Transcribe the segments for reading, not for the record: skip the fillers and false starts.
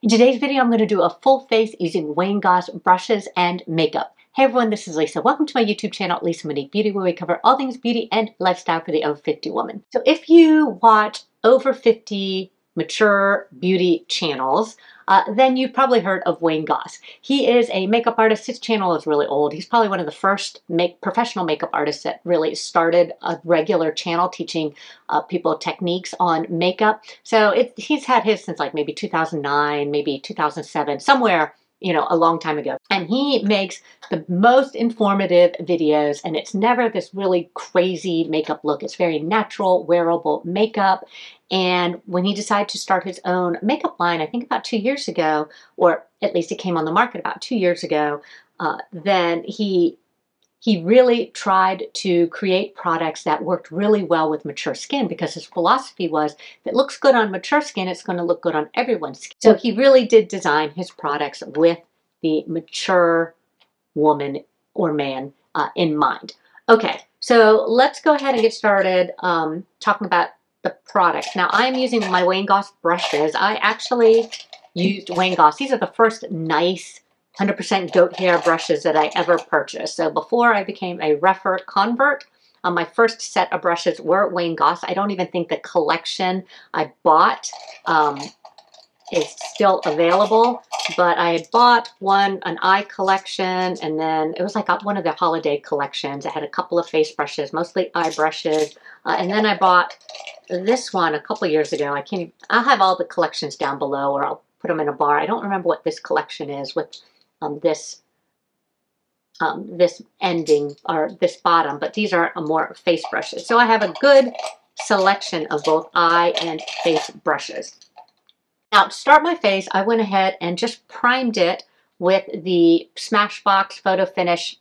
In today's video, I'm going to do a full face using Wayne Goss brushes and makeup. Hey everyone, this is Lisa. Welcome to my YouTube channel, Lisa Monique Beauty, where we cover all things beauty and lifestyle for the over 50 woman. So if you watch over 50 mature beauty channels, then you've probably heard of Wayne Goss. He is a makeup artist. His channel is really old. He's probably one of the first professional makeup artists that really started a regular channel teaching people techniques on makeup. So he's had his since like maybe 2009, maybe 2007, somewhere, you know, a long time ago. And he makes the most informative videos, and it's never this really crazy makeup look. It's very natural, wearable makeup. And when he decided to start his own makeup line, I think about 2 years ago, or at least it came on the market about 2 years ago, then he really tried to create products that worked really well with mature skin, because his philosophy was, if it looks good on mature skin, it's going to look good on everyone's skin. So he really did design his products with the mature woman or man in mind. Okay, so let's go ahead and get started talking about the products. Now, I'm using my Wayne Goss brushes. I actually used Wayne Goss. These are the first nice 100% goat hair brushes that I ever purchased. So before I became a Refer convert, my first set of brushes were Wayne Goss. I don't even think the collection I bought is still available, but I had bought an eye collection, and then it was like one of the holiday collections. It had a couple of face brushes, mostly eye brushes, and then I bought this one a couple years ago. I'll have all the collections down below, or I'll put them in a bar. I don't remember what this collection is with this ending or this bottom, but these are more face brushes. So I have a good selection of both eye and face brushes. Now, to start my face, I went ahead and just primed it with the Smashbox Photo Finish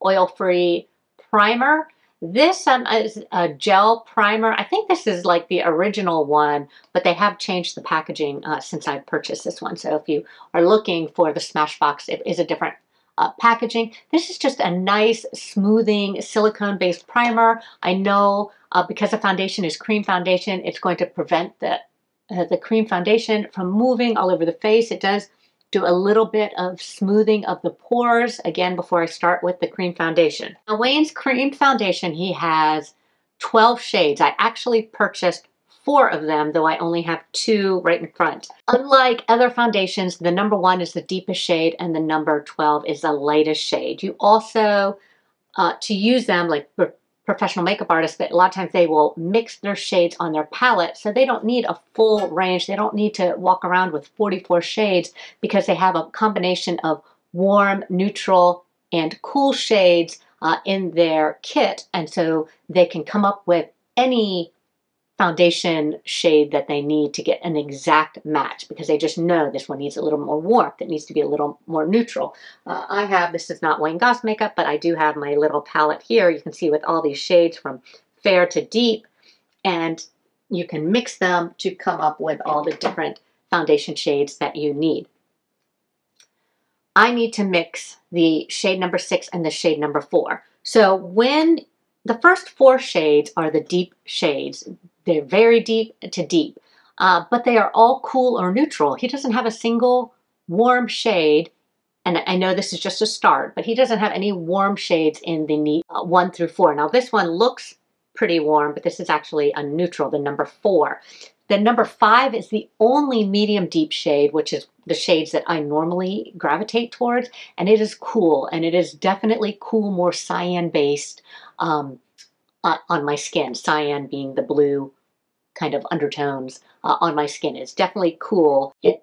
oil-free primer. This is a gel primer. I think this is like the original one, but they have changed the packaging since I purchased this one. So if you are looking for the Smashbox, it is a different packaging. This is just a nice, smoothing, silicone-based primer. I know because the foundation is cream foundation, it's going to prevent the cream foundation from moving all over the face. It does do a little bit of smoothing of the pores, again, before I start with the cream foundation. Now, Wayne's cream foundation, he has 12 shades. I actually purchased 4 of them, though I only have 2 right in front. Unlike other foundations, the number 1 is the deepest shade, and the number 12 is the lightest shade. You also, to use them, like professional makeup artists, that a lot of times they will mix their shades on their palette, so they don't need a full range. They don't need to walk around with 44 shades, because they have a combination of warm, neutral, and cool shades in their kit, and so they can come up with any foundation shade that they need to get an exact match, because they just know this one needs a little more warmth. It needs to be a little more neutral. This is not Wayne Goss makeup, but I do have my little palette here. You can see with all these shades from fair to deep, and you can mix them to come up with all the different foundation shades that you need. I need to mix the shade number 6 and the shade number 4. So when the first 4 shades are the deep shades, they're very deep to deep, but they are all cool or neutral. He doesn't have a single warm shade, and I know this is just a start, but he doesn't have any warm shades in the 1 through 4. Now, this one looks pretty warm, but this is actually a neutral, the number 4. The number 5 is the only medium deep shade, which is the shades that I normally gravitate towards, and it is cool, and it is definitely cool, more cyan-based on my skin. Cyan being the blue kind of undertones on my skin. It's definitely cool. It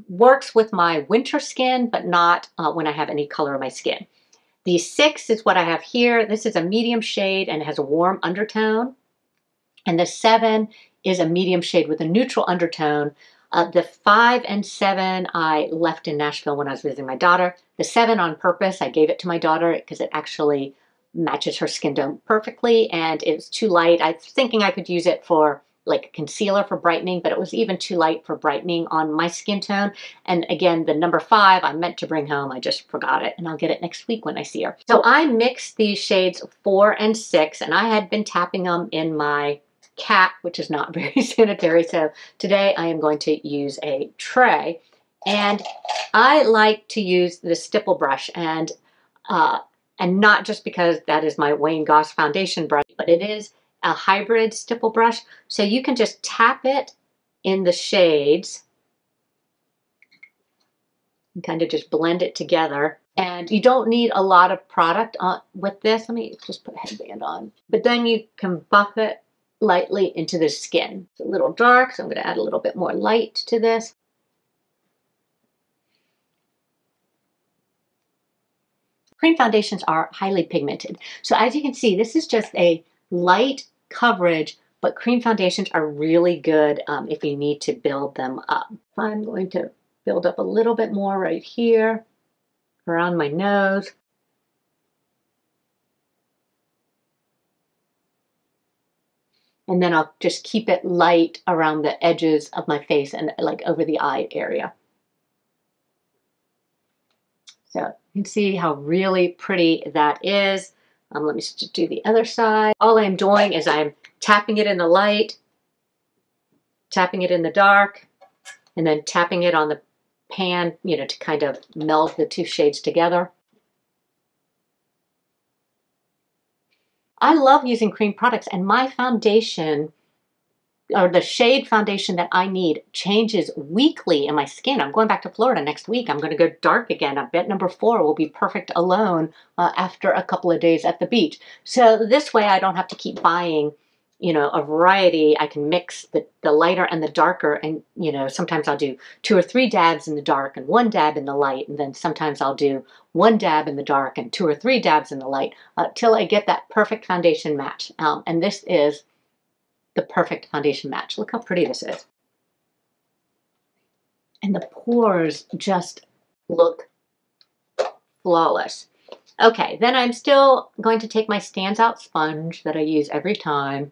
works with my winter skin, but not when I have any color in my skin. The 6 is what I have here. This is a medium shade and it has a warm undertone. And the 7 is a medium shade with a neutral undertone. The 5 and 7 I left in Nashville when I was visiting my daughter. The 7 on purpose, I gave it to my daughter because it actually matches her skin tone perfectly, and it's too light. I was thinking I could use it for like a concealer for brightening, but it was even too light for brightening on my skin tone. And again, the number 5 I meant to bring home. I just forgot it, and I'll get it next week when I see her. So I mixed these shades 4 and 6, and I had been tapping them in my cat, which is not very sanitary. So today I am going to use a tray, and I like to use the stipple brush, and not just because that is my Wayne Goss foundation brush, but it is a hybrid stipple brush. So you can just tap it in the shades and kind of just blend it together. And you don't need a lot of product with this. Let me just put a headband on. But then you can buff it lightly into the skin. It's a little dark, so I'm going to add a little bit more light to this. Cream foundations are highly pigmented. So as you can see, this is just a light coverage, but cream foundations are really good if you need to build them up. I'm going to build up a little bit more right here around my nose. And then I'll just keep it light around the edges of my face and like over the eye area. So you can see how really pretty that is. Let me just do the other side. All I'm doing is I'm tapping it in the light, tapping it in the dark, and then tapping it on the pan, you know, to kind of meld the two shades together. I love using cream products, and my foundation, or the shade foundation that I need, changes weekly in my skin. I'm going back to Florida next week. I'm going to go dark again. I bet number 4 will be perfect alone after a couple of days at the beach. So this way I don't have to keep buying, you know, a variety. I can mix the lighter and the darker, and, you know, sometimes I'll do 2 or 3 dabs in the dark and 1 dab in the light, and then sometimes I'll do 1 dab in the dark and 2 or 3 dabs in the light till I get that perfect foundation match. And this is the perfect foundation match. Look how pretty this is. And the pores just look flawless. Okay, then I'm still going to take my Stands Out sponge that I use every time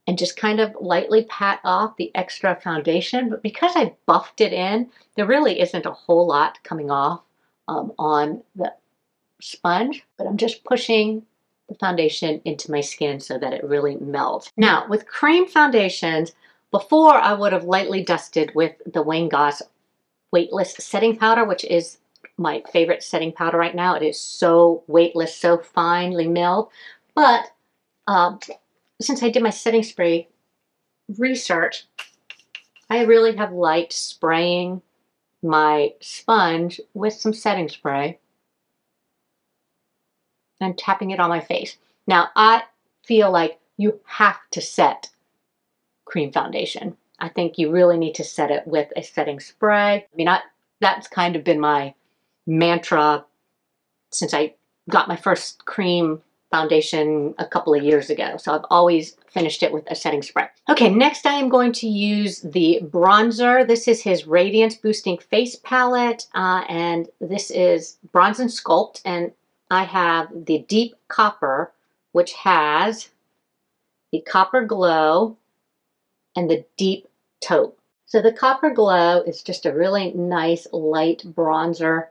and just kind of lightly pat off the extra foundation. But because I buffed it in, there really isn't a whole lot coming off on the sponge, but I'm just pushing the foundation into my skin so that it really melts. Now, with cream foundations, before I would have lightly dusted with the Wayne Goss Weightless Setting Powder, which is my favorite setting powder right now. It is so weightless, so finely milled. But since I did my setting spray research, I really have liked spraying my sponge with some setting spray and tapping it on my face. Now, I feel like you have to set cream foundation. I think you really need to set it with a setting spray. I mean, that's kind of been my mantra since I got my first cream foundation a couple of years ago. So I've always finished it with a setting spray. Okay, next I am going to use the bronzer. This is his Radiance Boosting Face Palette, and this is Bronze and Sculpt, and I have the Deep Copper, which has the Copper Glow and the Deep Taupe. So the Copper Glow is just a really nice light bronzer.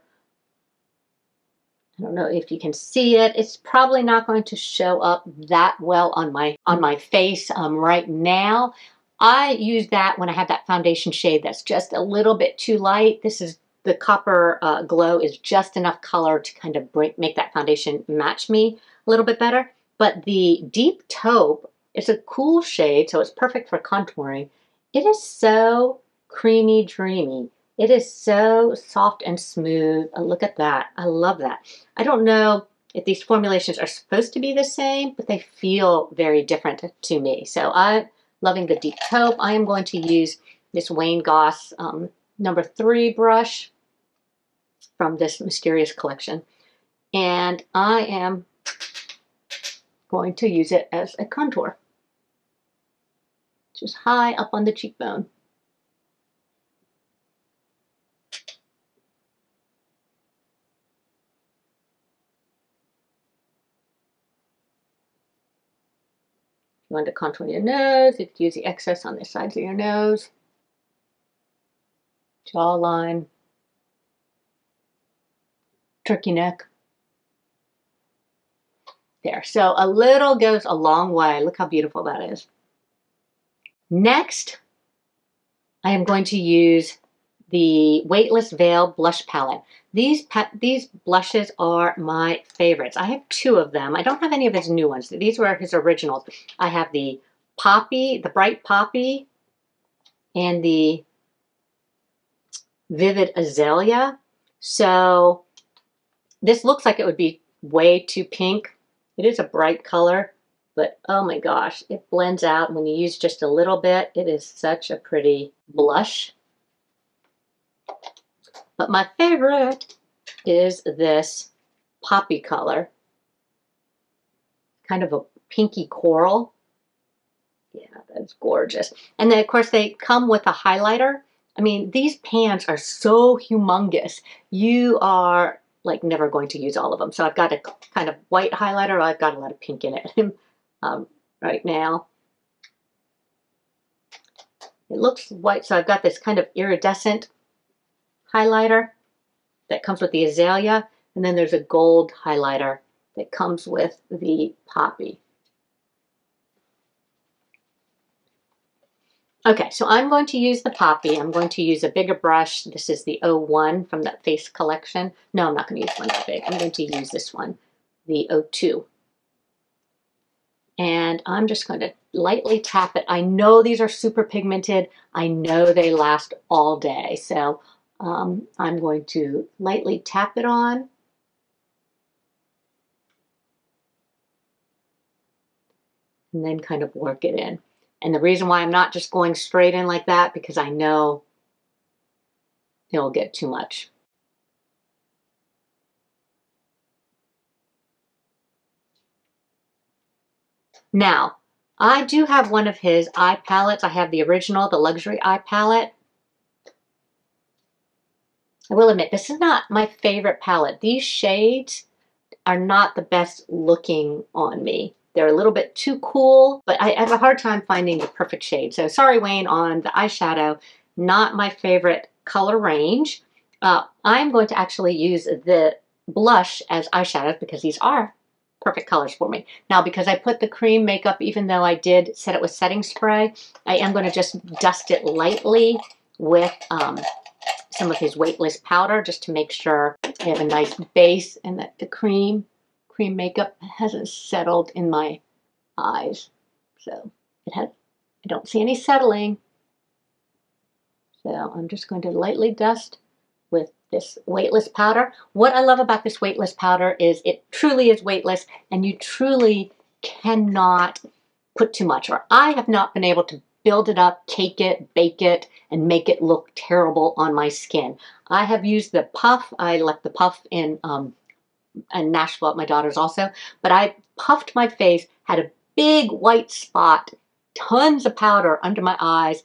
I don't know if you can see it. It's probably not going to show up that well on my face right now. I use that when I have that foundation shade that's just a little bit too light. This is the Copper Glow is just enough color to kind of make that foundation match me a little bit better. But the Deep Taupe is a cool shade, so it's perfect for contouring. It is so creamy dreamy. It is so soft and smooth. Oh, look at that. I love that. I don't know if these formulations are supposed to be the same, but they feel very different to me. So I'm loving the Deep Taupe. I am going to use this Wayne Goss number 3 brush from this Mysterious collection. And I am going to use it as a contour, just high up on the cheekbone. You want to contour your nose, you could use the excess on the sides of your nose, jawline, turkey neck. There, so a little goes a long way. Look how beautiful that is. Next, I am going to use the Weightless Veil Blush Palette. These blushes are my favorites. I have 2 of them. I don't have any of his new ones. These were his originals. I have the Poppy, the Bright Poppy, and the Vivid Azalea. So this looks like it would be way too pink. It is a bright color, but oh my gosh, it blends out when you use just a little bit. It is such a pretty blush. But my favorite is this Poppy color. Kind of a pinky coral. Yeah, that's gorgeous. And then of course they come with a highlighter. I mean, these pans are so humongous. You are like never going to use all of them. So I've got a kind of white highlighter. I've got a lot of pink in it right now. It looks white, so I've got this kind of iridescent highlighter that comes with the azalea, and then there's a gold highlighter that comes with the Poppy. Okay, so I'm going to use the Poppy. I'm going to use a bigger brush. This is the 01 from that face collection. No, I'm not going to use one that big. I'm going to use this one, the 02. And I'm just going to lightly tap it. I know these are super pigmented. I know they last all day. So I'm going to lightly tap it on. And then kind of work it in. And the reason why I'm not just going straight in like that, because I know it'll get too much. Now, I do have one of his eye palettes. I have the original, the luxury eye palette. I will admit, this is not my favorite palette. These shades are not the best looking on me. They're a little bit too cool, but I have a hard time finding the perfect shade. So sorry, Wayne, on the eyeshadow, not my favorite color range. I'm going to actually use the blush as eyeshadows because these are perfect colors for me. Now, because I put the cream makeup, even though I did set it with setting spray, I am going to just dust it lightly with some of his weightless powder just to make sure I have a nice base and that the cream makeup hasn't settled in my eyes. So I don't see any settling. So I'm just going to lightly dust with this weightless powder. What I love about this weightless powder is it truly is weightless and you truly cannot put too much, or I have not been able to build it up, cake it, bake it, and make it look terrible on my skin. I have used the puff. I left the puff in Nashville at my daughter's also, but I puffed my face, had a big white spot, tons of powder under my eyes.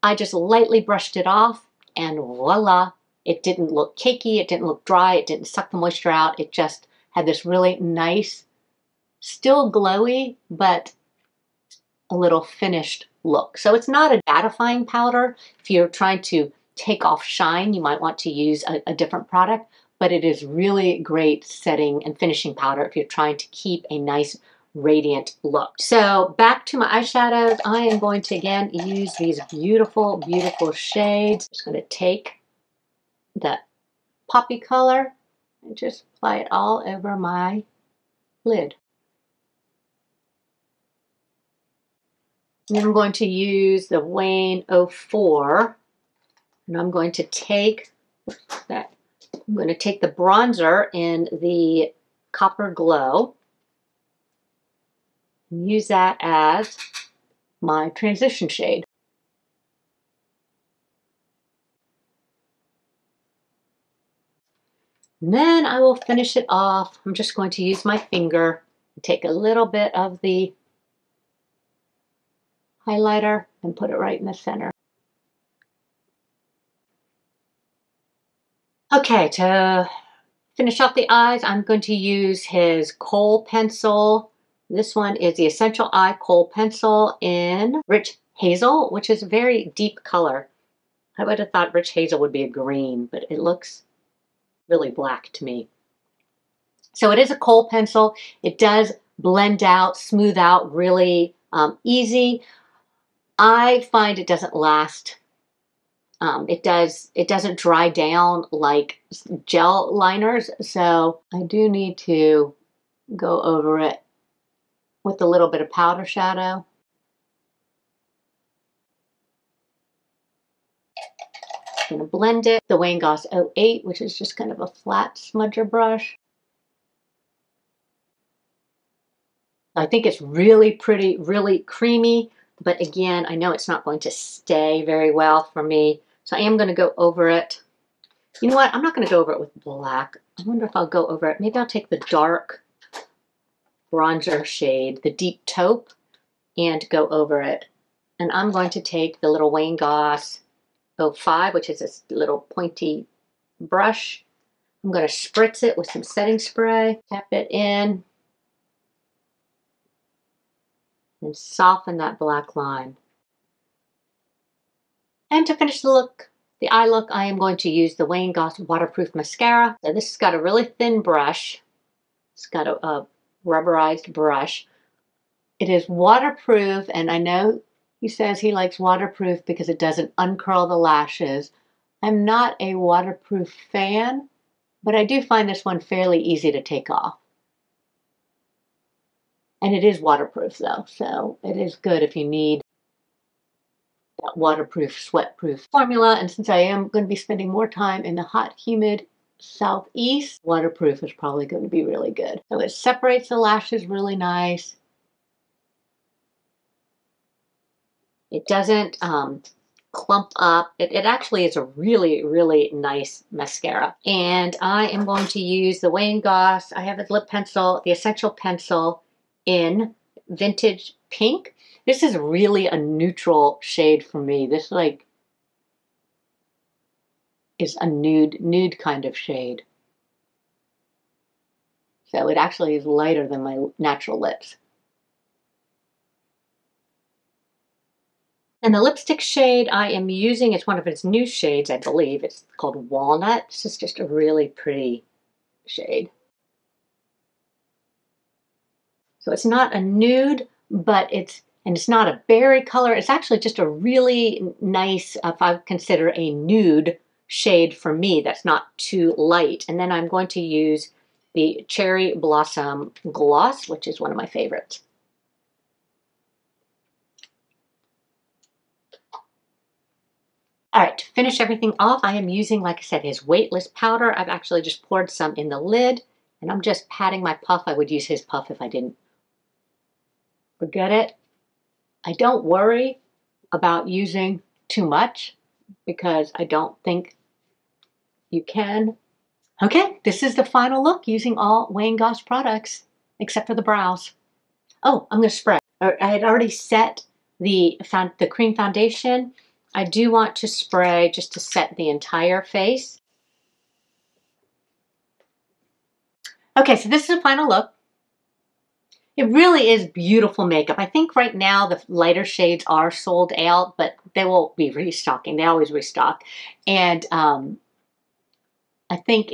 I just lightly brushed it off and voila, it didn't look cakey, it didn't look dry, it didn't suck the moisture out. It just had this really nice, still glowy, but a little finished look. So it's not a mattifying powder. If you're trying to take off shine, you might want to use a different product, but it is really great setting and finishing powder if you're trying to keep a nice radiant look. So back to my eyeshadows, I am going to again use these beautiful, beautiful shades. I'm just going to take the Poppy color and just apply it all over my lid. And then I'm going to use the Wayne 04, and I'm going to take the bronzer in the Copper Glow and use that as my transition shade. And then I will finish it off. I'm just going to use my finger and take a little bit of the highlighter and put it right in the center. Okay, to finish off the eyes, I'm going to use his kohl pencil. This one is the Essential Eye Kohl Pencil in Rich Hazel, which is a very deep color. I would have thought Rich Hazel would be a green, but it looks really black to me. So it is a kohl pencil. It does blend out, smooth out really easy. I find it doesn't last. It doesn't dry down like gel liners, so I do need to go over it with a little bit of powder shadow. I'm going to blend it. The Wayne Goss 08, which is just kind of a flat smudger brush. I think it's really pretty, really creamy, but again, I know it's not going to stay very well for me, so I am going to go over it. You know what? I'm not going to go over it with black. I wonder if I'll go over it. Maybe I'll take the dark bronzer shade, the deep taupe, and go over it. And I'm going to take the little Wayne Goss 05, which is this little pointy brush. I'm going to spritz it with some setting spray, tap it in, and soften that black line. And to finish the look, the eye look, I am going to use the Wayne Goss Waterproof Mascara. So this has got a really thin brush. It's got a rubberized brush. It is waterproof, and I know he says he likes waterproof because it doesn't uncurl the lashes. I'm not a waterproof fan, but I do find this one fairly easy to take off. And it is waterproof though, so it is good if you need that waterproof, sweat-proof formula. And since I am going to be spending more time in the hot, humid southeast, waterproof is probably going to be really good. So it separates the lashes really nice. It doesn't clump up. It actually is a really, really nice mascara. And I am going to use the Wayne Goss. I have a lip pencil, the Essential Pencil in Vintage Pink. This is really a neutral shade for me. This like is a nude kind of shade. So it actually is lighter than my natural lips. And the lipstick shade I am using is one of its new shades, I believe. It's called Walnut. This is just a really pretty shade. So it's not a nude, but it's not a berry color. It's actually just a really nice, if I consider a nude shade for me, that's not too light. And then I'm going to use the Cherry Blossom Gloss, which is one of my favorites. All right, to finish everything off, I am using, like I said, his weightless powder. I've actually just poured some in the lid, and I'm just patting my puff. I would use his puff if I didn't forget it. I don't worry about using too much because I don't think you can. Okay, this is the final look using all Wayne Goss products, except for the brows. Oh, I'm going to spray. I had already set the cream foundation. I do want to spray just to set the entire face. Okay, so this is the final look. It really is beautiful makeup. I think right now the lighter shades are sold out, but they will be restocking. They always restock. And I think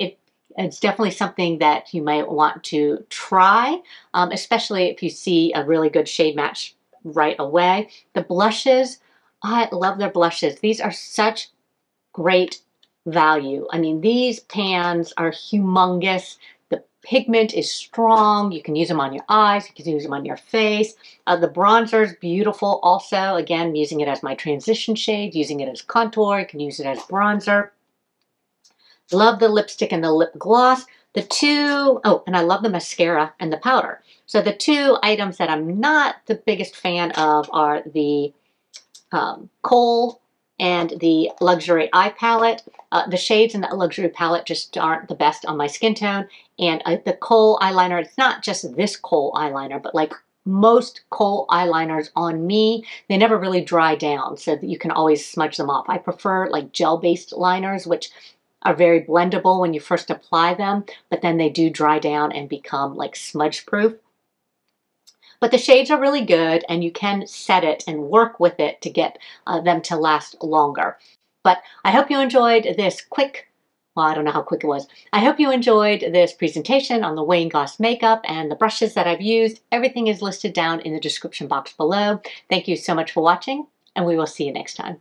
it's definitely something that you might want to try, especially if you see a really good shade match right away. The blushes, I love their blushes. These are such great value. I mean, these pans are humongous. The pigment is strong. You can use them on your eyes. You can use them on your face. The bronzer is beautiful also. Again, using it as my transition shade, using it as contour. You can use it as bronzer. Love the lipstick and the lip gloss. The two, oh, and I love the mascara and the powder. So the two items that I'm not the biggest fan of are the Kohl and the Luxury Eye Palette. The shades in the Luxury Palette just aren't the best on my skin tone. And the Kohl eyeliner, it's not just this Kohl eyeliner, but like most Kohl eyeliners on me, they never really dry down so that you can always smudge them off. I prefer like gel-based liners, which are very blendable when you first apply them, but then they do dry down and become like smudge proof. But the shades are really good, and you can set it and work with it to get them to last longer. But I hope you enjoyed this quick, well, I don't know how quick it was. I hope you enjoyed this presentation on the Wayne Goss makeup and the brushes that I've used. Everything is listed down in the description box below. Thank you so much for watching. and we will see you next time.